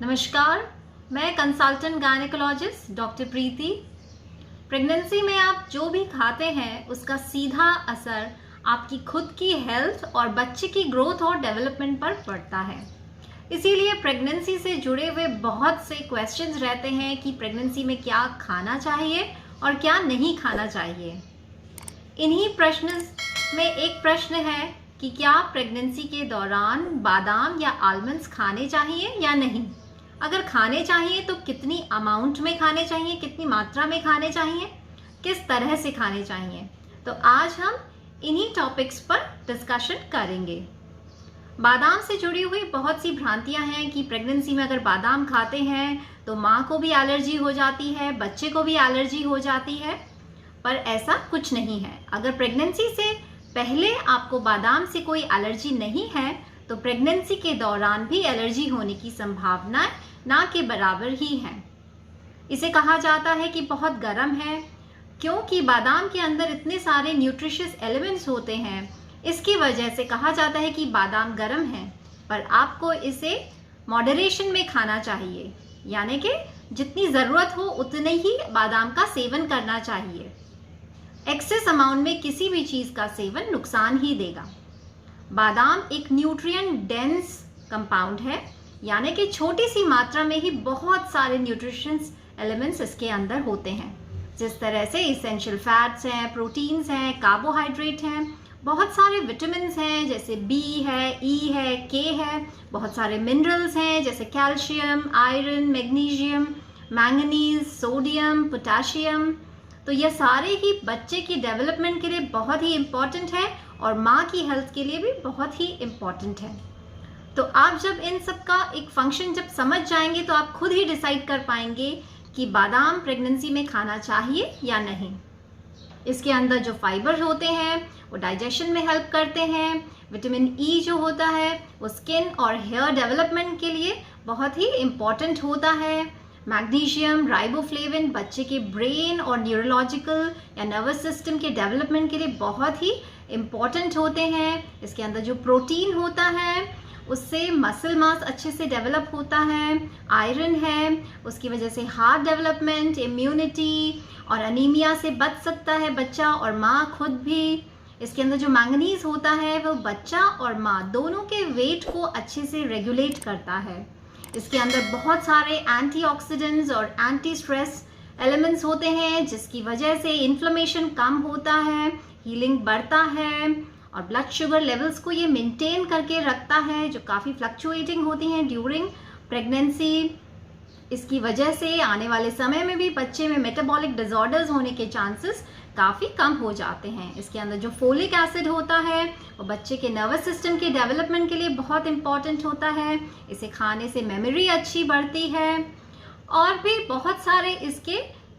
नमस्कार, मैं consultant gynaecologist doctor प्रीति। Pregnancy में आप जो भी खाते हैं उसका सीधा असर आपकी खुद की हेल्थ और बच्चे की ग्रोथ और डेवलपमेंट पर पड़ता है। इसीलिए प्रेगनेंसी से जुड़े हुए बहुत से क्वेश्चंस रहते हैं कि प्रेगनेंसी में क्या खाना चाहिए और क्या नहीं खाना चाहिए। इन्हीं प्रश्न में एक प्रश्न है कि क्या प्रेगनेंसी के दौरान बादाम या आलमंड्स खाने चाहिए या नहीं। अगर खाने चाहिए तो कितनी अमाउंट में खाने चाहिए, कितनी मात्रा में खाने चाहिए, किस तरह से खाने चाहिए। तो आज हम इन्हीं टॉपिक्स पर डिस्कशन करेंगे। बादाम से जुड़ी हुई बहुत सी भ्रांतियां हैं कि प्रेगनेंसी में अगर बादाम खाते हैं तो माँ को भी एलर्जी हो जाती है, बच्चे को भी एलर्जी हो जाती है, पर ऐसा कुछ नहीं है। अगर प्रेगनेंसी से पहले आपको बादाम से कोई एलर्जी नहीं है तो प्रेगनेंसी के दौरान भी एलर्जी होने की संभावना ना के बराबर ही है। इसे कहा जाता है कि बहुत गर्म है, क्योंकि बादाम के अंदर इतने सारे न्यूट्रिशियस एलिमेंट्स होते हैं। इसकी वजह से कहा जाता है कि बादाम गर्म है, पर आपको इसे मॉडरेशन में खाना चाहिए, यानी कि जितनी ज़रूरत हो उतने ही बादाम का सेवन करना चाहिए। एक्सेस अमाउंट में किसी भी चीज़ का सेवन नुकसान ही देगा। बादाम एक न्यूट्रिएंट डेंस कंपाउंड है, यानी कि छोटी सी मात्रा में ही बहुत सारे न्यूट्रिशंस एलिमेंट्स इसके अंदर होते हैं। जिस तरह से इसेंशियल फैट्स हैं, प्रोटीन्स हैं, कार्बोहाइड्रेट हैं, बहुत सारे विटामिन्स हैं जैसे बी है, ई है, के है, बहुत सारे मिनरल्स हैं जैसे calcium, iron, magnesium, manganese, sodium, potassium. तो ये सारे ही बच्चे की डेवलपमेंट के लिए बहुत ही इम्पॉर्टेंट है और माँ की हेल्थ के लिए भी बहुत ही इम्पॉर्टेंट है। तो आप जब इन सब का एक फंक्शन जब समझ जाएंगे तो आप खुद ही डिसाइड कर पाएंगे कि बादाम प्रेगनेंसी में खाना चाहिए या नहीं। इसके अंदर जो फाइबर होते हैं वो डाइजेशन में हेल्प करते हैं। विटामिन ई जो होता है वो स्किन और हेयर डेवलपमेंट के लिए बहुत ही इम्पॉर्टेंट होता है। मैग्नीशियम, राइबोफ्लेविन बच्चे के ब्रेन और न्यूरोलॉजिकल या नर्वस सिस्टम के डेवलपमेंट के लिए बहुत ही इम्पॉर्टेंट होते हैं। इसके अंदर जो प्रोटीन होता है उससे मसल मास अच्छे से डेवलप होता है। आयरन है, उसकी वजह से हार्ट डेवलपमेंट, इम्यूनिटी और अनीमिया से बच सकता है बच्चा और माँ खुद भी। इसके अंदर जो मैंगनीज होता है वो बच्चा और माँ दोनों के वेट को अच्छे से रेगुलेट करता है। इसके अंदर बहुत सारे एंटीऑक्सीडेंट्स और एंटी स्ट्रेस एलिमेंट्स होते हैं, जिसकी वजह से इन्फ्लेमेशन कम होता है, हीलिंग बढ़ता है और ब्लड शुगर लेवल्स को ये मेंटेन करके रखता है, जो काफ़ी फ्लक्चुएटिंग होती हैं ड्यूरिंग प्रेगनेंसी। इसकी वजह से आने वाले समय में भी बच्चे में मेटाबॉलिक डिसऑर्डर्स होने के चांसेस काफ़ी कम हो जाते हैं। इसके अंदर जो फोलिक एसिड होता है वो बच्चे के नर्वस सिस्टम के डेवलपमेंट के लिए बहुत इंपॉर्टेंट होता है। इसे खाने से मेमोरी अच्छी बढ़ती है और भी बहुत सारे इसके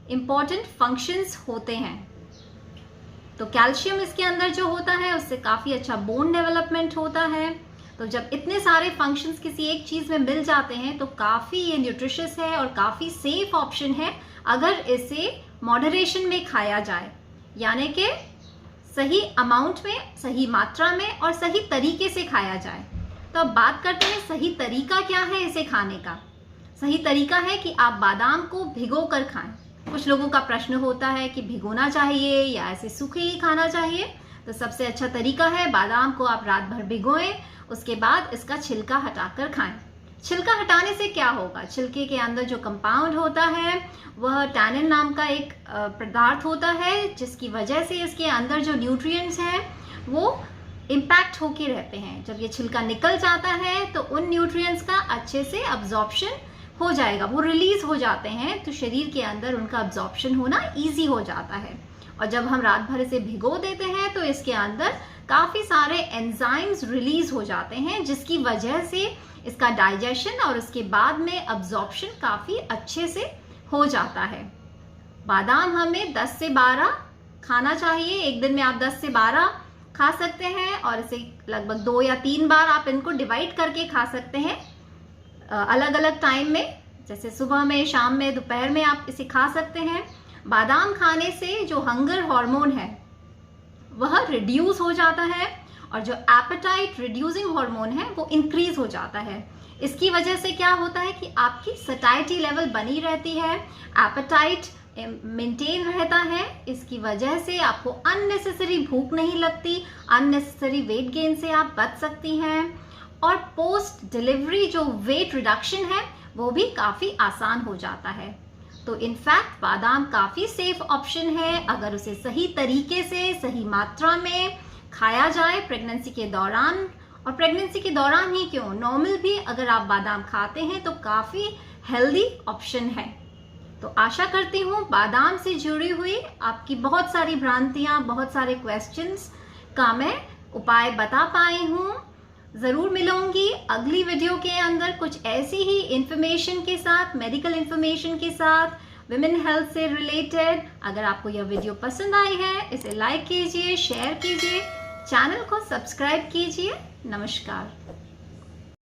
इम्पॉर्टेंट फंक्शंस होते हैं। तो कैल्शियम इसके अंदर जो होता है उससे काफ़ी अच्छा बोन डेवलपमेंट होता है। तो जब इतने सारे फंक्शंस किसी एक चीज़ में मिल जाते हैं तो काफ़ी ये न्यूट्रिशियस है और काफ़ी सेफ ऑप्शन है अगर इसे मॉडरेशन में खाया जाए, यानी कि सही अमाउंट में, सही मात्रा में और सही तरीके से खाया जाए। तो अब बात करते हैं सही तरीका क्या है इसे खाने का। सही तरीका है कि आप बादाम को भिगो कर खाएं। कुछ लोगों का प्रश्न होता है कि भिगोना चाहिए या ऐसे सूखे ही खाना चाहिए। तो सबसे अच्छा तरीका है बादाम को आप रात भर भिगोएं, उसके बाद इसका छिलका हटाकर खाएं। छिलका हटाने से क्या होगा, छिलके के अंदर जो कंपाउंड होता है वह टैनिन नाम का एक पदार्थ होता है, जिसकी वजह से इसके अंदर जो न्यूट्रिएंट्स हैं वो इम्पैक्ट होके रहते हैं। जब ये छिलका निकल जाता है तो उन न्यूट्रिएंट्स का अच्छे से अब्जॉर्प्शन हो जाएगा, वो रिलीज हो जाते हैं, तो शरीर के अंदर उनका अब्जॉर्प्शन होना ईजी हो जाता है। और जब हम रात भर इसे भिगो देते हैं तो इसके अंदर काफ़ी सारे एंजाइम्स रिलीज हो जाते हैं, जिसकी वजह से इसका डाइजेशन और उसके बाद में अब्जॉर्प्शन काफ़ी अच्छे से हो जाता है। बादाम हमें 10 से 12 खाना चाहिए। एक दिन में आप 10 से 12 खा सकते हैं और इसे लगभग 2 या 3 बार आप इनको डिवाइड करके खा सकते हैं अलग अलग टाइम में, जैसे सुबह में, शाम में, दोपहर में आप इसे खा सकते हैं। बादाम खाने से जो हंगर हार्मोन है वह रिड्यूस हो जाता है और जो एपेटाइट रिड्यूसिंग हार्मोन है वो इंक्रीज हो जाता है। इसकी वजह से क्या होता है कि आपकी सटाइटी लेवल बनी रहती है, एपेटाइट मेंटेन रहता है। इसकी वजह से आपको अननेसेसरी भूख नहीं लगती, अननेसेसरी वेट गेन से आप बच सकती हैं, और पोस्ट डिलीवरी जो वेट रिडक्शन है वो भी काफ़ी आसान हो जाता है। तो इनफैक्ट बादाम काफ़ी सेफ ऑप्शन है अगर उसे सही तरीके से, सही मात्रा में खाया जाए प्रेगनेंसी के दौरान। और प्रेगनेंसी के दौरान ही क्यों, नॉर्मल भी अगर आप बादाम खाते हैं तो काफ़ी हेल्दी ऑप्शन है। तो आशा करती हूँ बादाम से जुड़ी हुई आपकी बहुत सारी भ्रांतियाँ, बहुत सारे क्वेश्चंस का मैं उपाय बता पाई हूँ। ज़रूर मिलूंगी अगली वीडियो के अंदर कुछ ऐसी ही इंफॉर्मेशन के साथ, मेडिकल इंफॉर्मेशन के साथ, विमेन हेल्थ से रिलेटेड। अगर आपको यह वीडियो पसंद आई है इसे लाइक कीजिए, शेयर कीजिए, चैनल को सब्सक्राइब कीजिए। नमस्कार।